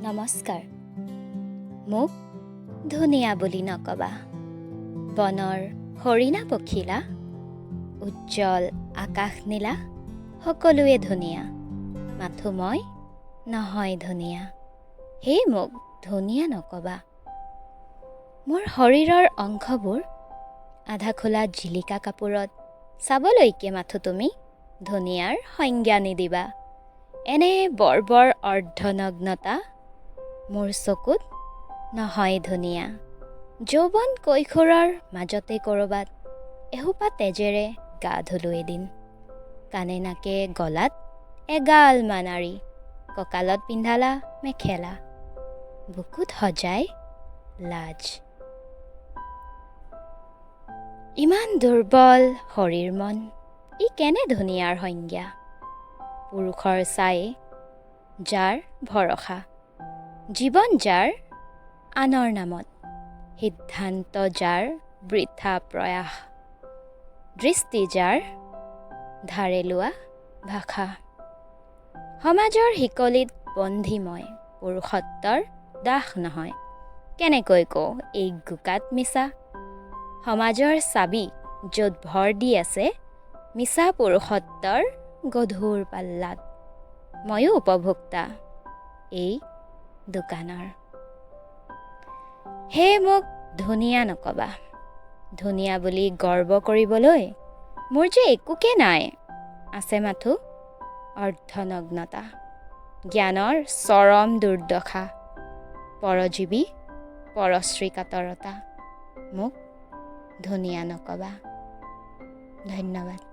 নমস্কাৰ। মোক ধুনীয়া বুলি নকবা। বনৰ হৰিণা পখিলা, উজ্জ্বল আকাশ নীলা, সকলোৱে ধুনীয়া, মাথো মই নহয় ধুনীয়া। হেই মোক ধুনীয়া নকবা। মোৰ শৰীৰৰ অংশবোৰ আধা খোলা জিলিকা কাপোৰত চাবলৈকে মাথো তুমি ধুনীয়াৰ সংজ্ঞা নিদিবা। এনে বৰ্বৰ অৰ্ধনগ্নতা মোৰ চকুত নহয় ধুনীয়া। যৌৱন কৈশোৰৰ মাজতে ক'ৰবাত এসোপা তেজেৰে গা ধুলো এদিন। কাণে নাকে গলাত এগাল মানাৰী, কঁকালত পিন্ধালা মেখেলা, বুকুত সজাই লাজ। ইমান দুৰ্বল শৰীৰ মন, ই কেনে ধুনীয়াৰ সংজ্ঞা। পুৰুষৰ চাই যাৰ ভৰসা, জীৱন যাৰ আনৰ নামত, সিদ্ধান্ত যাৰ বৃথা প্ৰয়াস, দৃষ্টি যাৰ ধাৰে লোৱা ভাষা। সমাজৰ শিকলিত বন্ধি মই, পুৰুষত্বৰ দাস নহয়। কেনেকৈ কওঁ এই গোকাত মিছা, সমাজৰ চাবি য'ত ভৰ দি আছে মিছা পুৰুষত্বৰ গধুৰ পাল্লাত। ময়ো উপভোক্তা এই দোকানৰ। হে মোক ধুনীয়া নকবা। ধুনীয়া বুলি গৰ্ব কৰিবলৈ মোৰ যে একোকে নাই, আছে মাথো অৰ্ধনগ্নতা, জ্ঞানৰ চৰম দুৰ্দশা, পৰজীৱী পৰশ্ৰী কাতৰতা। মোক ধুনীয়া নকবা। ধন্যবাদ।